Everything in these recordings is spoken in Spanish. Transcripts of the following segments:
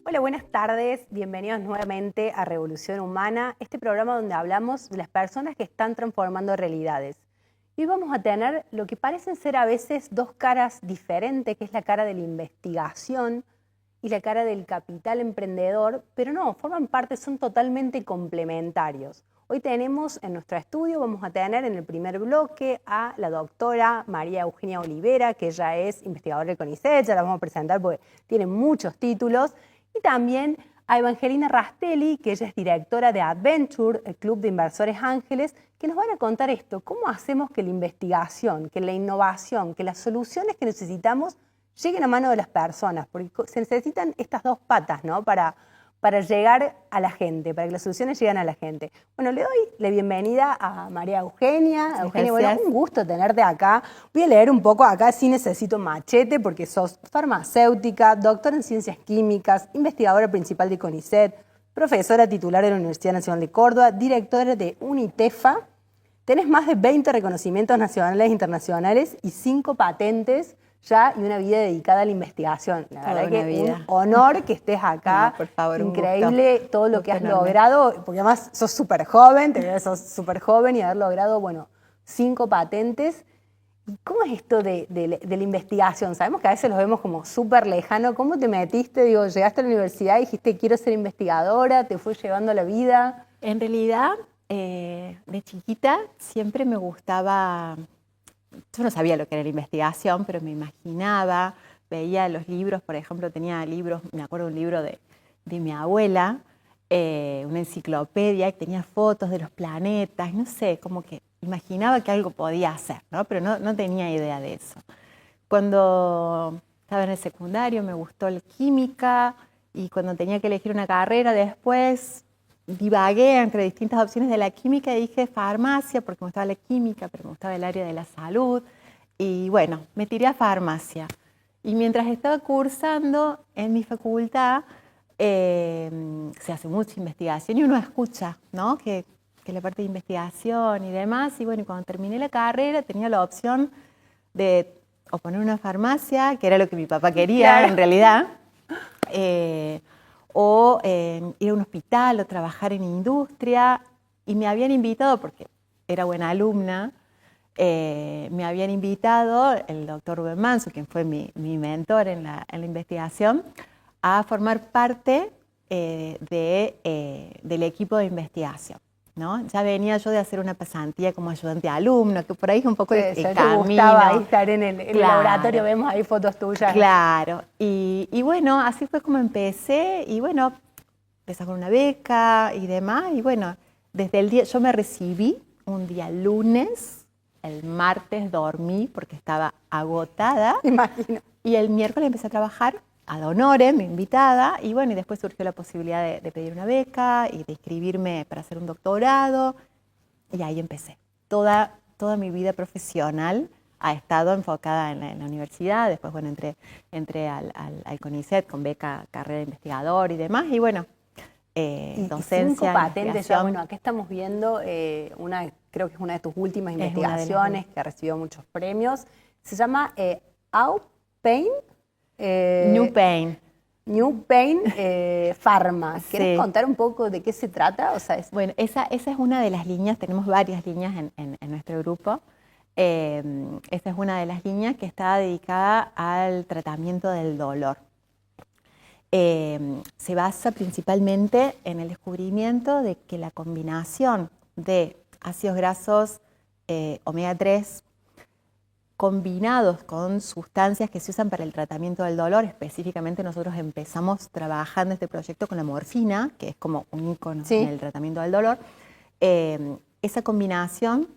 Hola, buenas tardes. Bienvenidos nuevamente a Revolución Humana, este programa donde hablamos de las personas que están transformando realidades. Y hoy vamos a tener lo que parecen ser a veces dos caras diferentes, que es la cara de la investigación y la cara del capital emprendedor, pero no, forman parte, son totalmente complementarios. Hoy tenemos en nuestro estudio, vamos a tener en el primer bloque a la doctora María Eugenia Olivera, que ella es investigadora del CONICET, ya la vamos a presentar porque tiene muchos títulos, y también a Evangelina Rastelli, que ella es directora de Adventure, el Club de Inversores Ángeles, que nos van a contar esto, cómo hacemos que la investigación, que la innovación, que las soluciones que necesitamos lleguen a mano de las personas, porque se necesitan estas dos patas, ¿no? Para llegar a la gente, para que las soluciones lleguen a la gente. Bueno, le doy la bienvenida a María Eugenia. Eugenia, bueno, un gusto tenerte acá. Voy a leer un poco acá, sí necesito machete, porque sos farmacéutica, doctora en ciencias químicas, investigadora principal de CONICET, profesora titular de la Universidad Nacional de Córdoba, directora de UNITEFA. Tenés más de 20 reconocimientos nacionales e internacionales y 5 patentes ya y una vida dedicada a la investigación. La verdad que un honor que estés acá. No, por favor, increíble todo lo que has logrado, porque además sos súper joven, y haber logrado, bueno, 5 patentes. ¿Y cómo es esto de la investigación? Sabemos que a veces los vemos como súper lejano. ¿Cómo te metiste? Digo, llegaste a la universidad y dijiste quiero ser investigadora, te fue llevando la vida. En realidad, de chiquita siempre me gustaba. Yo no sabía lo que era la investigación, pero me imaginaba, veía los libros, por ejemplo, tenía libros, me acuerdo un libro de mi abuela, una enciclopedia, y tenía fotos de los planetas, no sé, como que imaginaba que algo podía hacer, ¿no? Pero no tenía idea de eso. Cuando estaba en el secundario me gustó la química, y cuando tenía que elegir una carrera después, divagué entre distintas opciones de la química y dije farmacia porque me gustaba la química, pero me gustaba el área de la salud. Y bueno, me tiré a farmacia. Y mientras estaba cursando en mi facultad, se hace mucha investigación y uno escucha, ¿no? que la parte de investigación y demás. Y bueno, y cuando terminé la carrera tenía la opción de o poner una farmacia, que era lo que mi papá quería, claro, en realidad, o ir a un hospital o trabajar en industria. Y me habían invitado, porque era buena alumna, me habían invitado el doctor Rubén Manso, quien fue mi mentor en la investigación, a formar parte del equipo de investigación, ¿no? Ya venía yo de hacer una pasantía como ayudante alumno, que por ahí es un poco el camino. Te gustaba ahí estar en el laboratorio, vemos ahí fotos tuyas. Claro, y bueno, así fue como empecé, y bueno, empecé con una beca y demás, y bueno, desde el día, yo me recibí un día lunes, el martes dormí porque estaba agotada. Imagino. Y el miércoles empecé a trabajar ad honorem, invitada, y bueno, y después surgió la posibilidad de pedir una beca y de inscribirme para hacer un doctorado, y ahí empecé. Toda mi vida profesional ha estado enfocada en la universidad. Después, bueno, entré al CONICET con beca, carrera de investigador y demás, y bueno, docencia, 5 patentes ya, bueno, aquí estamos viendo creo que es una de tus últimas investigaciones que recibió muchos premios. Se llama Pain. New Pain. New Pain Pharma. ¿Querés contar un poco de qué se trata? O sea, bueno, esa es una de las líneas, tenemos varias líneas en nuestro grupo. Esta es una de las líneas que está dedicada al tratamiento del dolor. Se basa principalmente en el descubrimiento de que la combinación de ácidos grasos omega 3 combinados con sustancias que se usan para el tratamiento del dolor, específicamente nosotros empezamos trabajando este proyecto con la morfina, que es como un ícono en el tratamiento del dolor. Esa combinación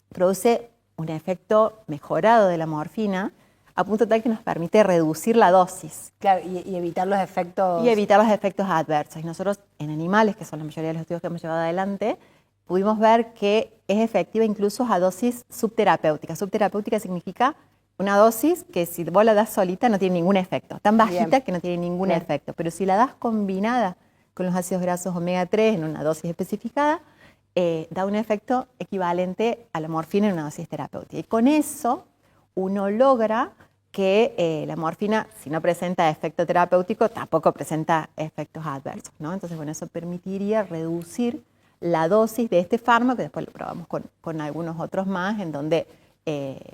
produce un efecto mejorado de la morfina, a punto tal que nos permite reducir la dosis. Claro, y evitar los efectos... Y evitar los efectos adversos. Y nosotros, en animales, que son la mayoría de los estudios que hemos llevado adelante, pudimos ver que es efectiva incluso a dosis subterapéutica. Subterapéutica significa una dosis que si vos la das solita no tiene ningún efecto. Tan bajita que no tiene ningún efecto. Pero si la das combinada con los ácidos grasos omega 3 en una dosis especificada, da un efecto equivalente a la morfina en una dosis terapéutica. Y con eso uno logra que la morfina, si no presenta efecto terapéutico, tampoco presenta efectos adversos, ¿no? Entonces, bueno, eso permitiría reducir la dosis de este fármaco, que después lo probamos con algunos otros más, en donde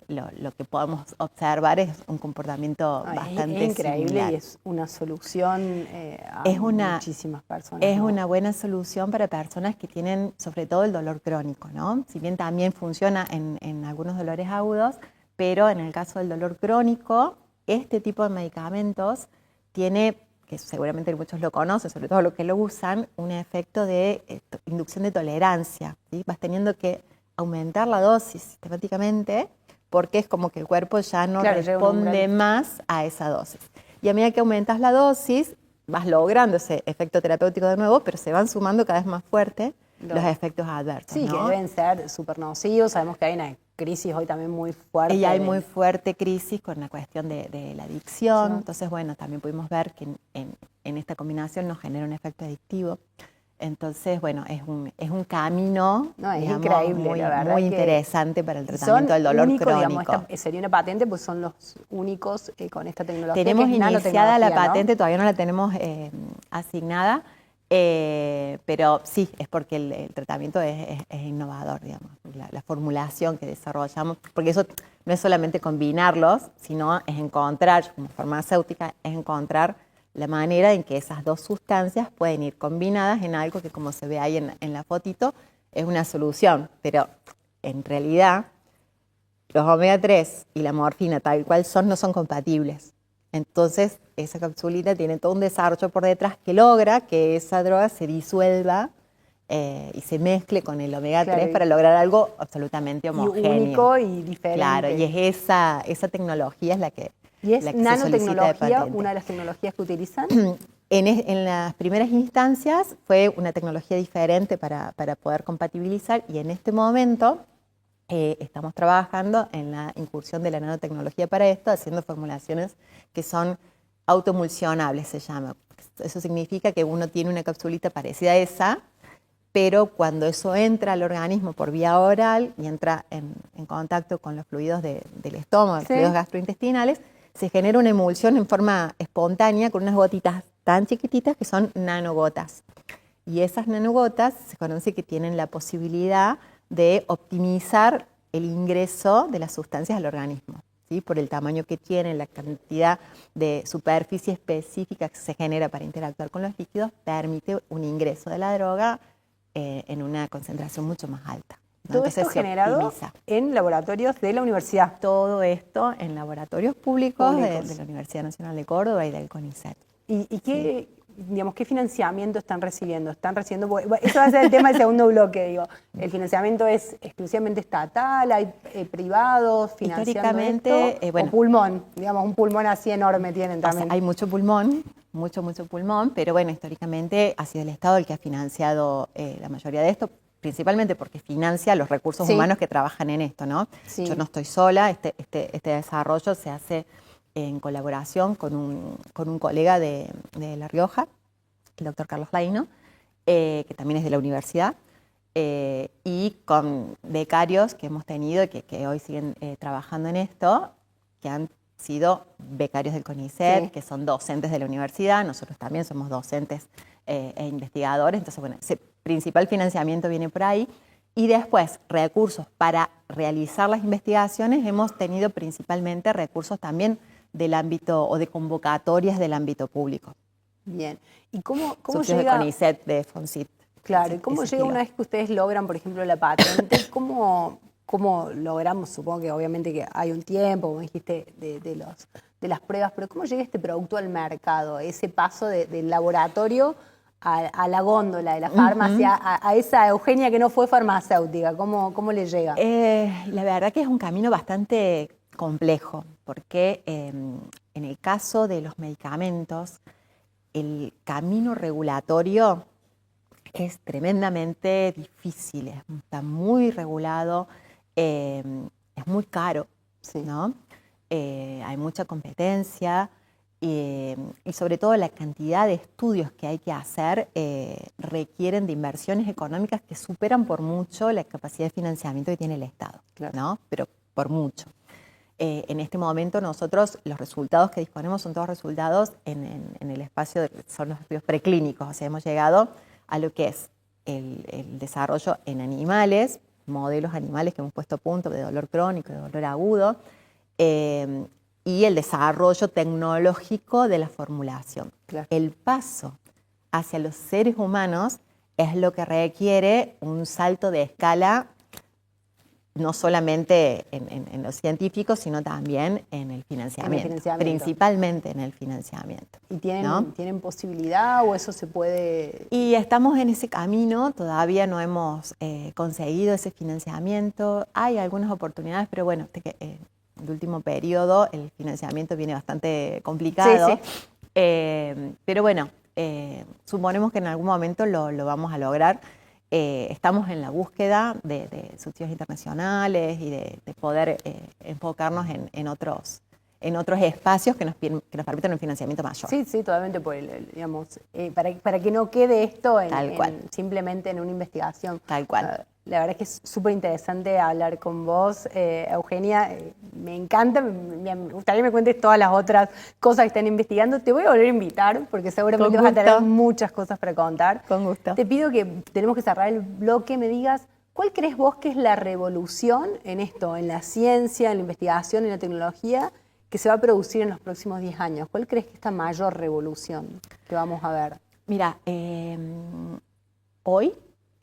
lo que podemos observar es un comportamiento bastante es increíble similar. Y es una solución a muchísimas personas. Es una buena solución para personas que tienen sobre todo el dolor crónico, ¿no? Si bien también funciona en algunos dolores agudos, pero en el caso del dolor crónico, este tipo de medicamentos tiene, que seguramente muchos lo conocen, sobre todo los que lo usan, un efecto de inducción de tolerancia, ¿sí? Vas teniendo que aumentar la dosis sistemáticamente porque es como que el cuerpo ya no responde más a esa dosis. Y a medida que aumentas la dosis, vas logrando ese efecto terapéutico de nuevo, pero se van sumando cada vez más fuerte los efectos adversos. Sí, ¿no? que deben ser súper nocivos. Sabemos que hay una crisis hoy también muy fuerte. Y hay muy fuerte crisis con la cuestión de la adicción. Sí. Entonces, bueno, también pudimos ver que en esta combinación nos genera un efecto adictivo. Entonces, bueno, es un camino digamos, increíble, muy interesante para el tratamiento del dolor crónico. Digamos, sería una patente, pues son los únicos con esta tecnología. Tenemos iniciada la patente, ¿no? Todavía no la tenemos asignada, pero sí, es porque el tratamiento es innovador, digamos, la formulación que desarrollamos, porque eso no es solamente combinarlos, sino es encontrar, como farmacéutica, es encontrar la manera en que esas dos sustancias pueden ir combinadas en algo que, como se ve ahí en la fotito, es una solución. Pero en realidad, los omega 3 y la morfina tal cual son, no son compatibles. Entonces, esa capsulita tiene todo un desarrollo por detrás que logra que esa droga se disuelva y se mezcle con el omega 3 para lograr algo absolutamente homogéneo. Y único y diferente. Claro, y es esa tecnología es la que... ¿Y es nanotecnología una de las tecnologías que utilizan? En las primeras instancias fue una tecnología diferente para poder compatibilizar y en este momento estamos trabajando en la incursión de la nanotecnología para esto, haciendo formulaciones que son autoemulsionables, se llama. Eso significa que uno tiene una capsulita parecida a esa, pero cuando eso entra al organismo por vía oral y entra en contacto con los fluidos del estómago, los fluidos gastrointestinales, se genera una emulsión en forma espontánea con unas gotitas tan chiquititas que son nanogotas. Y esas nanogotas se conoce que tienen la posibilidad de optimizar el ingreso de las sustancias al organismo, ¿sí? Por el tamaño que tienen, la cantidad de superficie específica que se genera para interactuar con los líquidos, permite un ingreso de la droga en una concentración mucho más alta. Todo esto generado en laboratorios de la universidad. Todo esto en laboratorios públicos. De la Universidad Nacional de Córdoba y del CONICET. ¿Y qué, digamos, qué financiamiento están recibiendo? Eso va a ser el tema del segundo bloque, digo. ¿El financiamiento es exclusivamente estatal? ¿Hay privados financiando esto? Bueno, ¿o pulmón? Digamos, un pulmón así enorme tienen también. O sea, hay mucho pulmón, mucho pulmón, pero bueno, históricamente ha sido el Estado el que ha financiado la mayoría de esto, principalmente porque financia los recursos humanos que trabajan en esto, ¿no? Sí. Yo no estoy sola, este desarrollo se hace en colaboración con un colega de La Rioja, el doctor Carlos Laino, que también es de la universidad, y con becarios que hemos tenido, que hoy siguen trabajando en esto, que han sido becarios del CONICET, que son docentes de la universidad, nosotros también somos docentes e investigadores, entonces bueno, ese principal financiamiento viene por ahí, y después recursos para realizar las investigaciones, hemos tenido principalmente recursos también del ámbito o de convocatorias del ámbito público. Bien, ¿y cómo llega? De CONICET, de FONCIT. Claro, ¿y cómo llega una vez que ustedes logran, por ejemplo, la patente? ¿Cómo logramos? Supongo que obviamente que hay un tiempo, como dijiste, de las pruebas, pero ¿cómo llega este producto al mercado? Ese paso del laboratorio a la góndola de la farmacia, a esa Eugenia que no fue farmacéutica, ¿cómo le llega? La verdad que es un camino bastante complejo, porque en el caso de los medicamentos, el camino regulatorio es tremendamente difícil, está muy regulado, es muy caro, ¿no? Hay mucha competencia y sobre todo la cantidad de estudios que hay que hacer requieren de inversiones económicas que superan por mucho la capacidad de financiamiento que tiene el Estado, ¿no? Pero por mucho. En este momento nosotros los resultados que disponemos son todos resultados en el espacio, son los estudios preclínicos, o sea, hemos llegado a lo que es el desarrollo en animales, modelos animales que hemos puesto a punto de dolor crónico, de dolor agudo, y el desarrollo tecnológico de la formulación. Claro. El paso hacia los seres humanos es lo que requiere un salto de escala, no solamente en lo científico, sino también en el financiamiento, principalmente en el financiamiento. ¿Y tienen posibilidad o eso se puede...? Y estamos en ese camino, todavía no hemos conseguido ese financiamiento. Hay algunas oportunidades, pero bueno, el último periodo el financiamiento viene bastante complicado. Sí, sí. Pero bueno, suponemos que en algún momento lo vamos a lograr. Estamos en la búsqueda de subsidios internacionales y de poder enfocarnos en otros espacios que nos permitan un financiamiento mayor. Sí, sí, totalmente, digamos, para que no quede esto simplemente en una investigación. Tal cual. La verdad es que es súper interesante hablar con vos, Eugenia. Me encanta, me gustaría que me cuentes todas las otras cosas que están investigando. Te voy a volver a invitar porque seguramente vas a tener muchas cosas para contar. Con gusto. Te pido que tenemos que cerrar el bloque, me digas, ¿cuál crees vos que es la revolución en esto, en la ciencia, en la investigación, en la tecnología, que se va a producir en los próximos 10 años? ¿Cuál crees que es esta mayor revolución que vamos a ver? Mira, hoy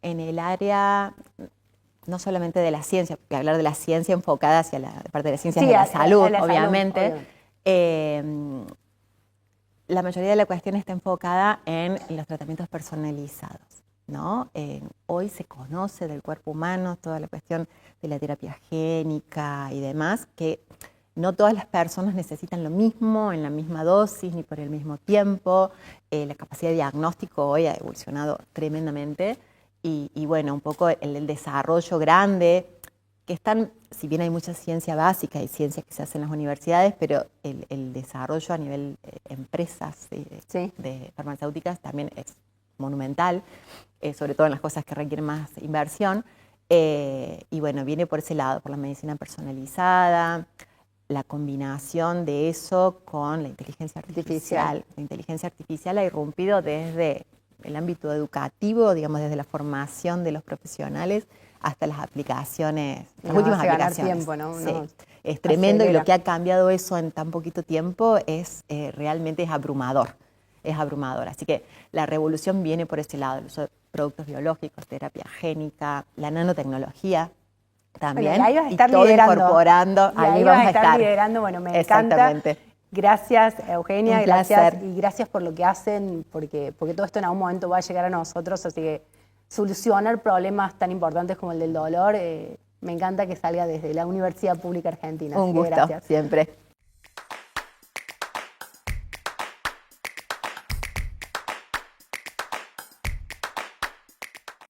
en el área, no solamente de la ciencia, porque hablar de la ciencia enfocada hacia la parte de la ciencia de la salud, obviamente, la mayoría de la cuestión está enfocada en los tratamientos personalizados, ¿no? Hoy se conoce del cuerpo humano toda la cuestión de la terapia génica y demás, que no todas las personas necesitan lo mismo, en la misma dosis, ni por el mismo tiempo. La capacidad de diagnóstico hoy ha evolucionado tremendamente. Y bueno, un poco el desarrollo grande, que si bien hay mucha ciencia básica y ciencia que se hace en las universidades, pero el desarrollo a nivel empresas de farmacéuticas también es monumental, sobre todo en las cosas que requieren más inversión. Y bueno, viene por ese lado, por la medicina personalizada, la combinación de eso con la inteligencia artificial. La inteligencia artificial ha irrumpido desde el ámbito educativo, digamos, desde la formación de los profesionales hasta las aplicaciones, las últimas aplicaciones. Tiempo, ¿no? Sí. Es tremendo y lo que ha cambiado eso en tan poquito tiempo realmente es abrumador. Es abrumador. Así que la revolución viene por ese lado, el uso de productos biológicos, terapia génica, la nanotecnología también. Bueno, y ahí vas a estar todo liderando. Incorporando, ahí vas a estar liderando. Bueno, me encanta. Gracias, Eugenia, gracias por lo que hacen, porque todo esto en algún momento va a llegar a nosotros, así que solucionar problemas tan importantes como el del dolor, me encanta que salga desde la Universidad Pública Argentina. Un gusto, gracias. Siempre.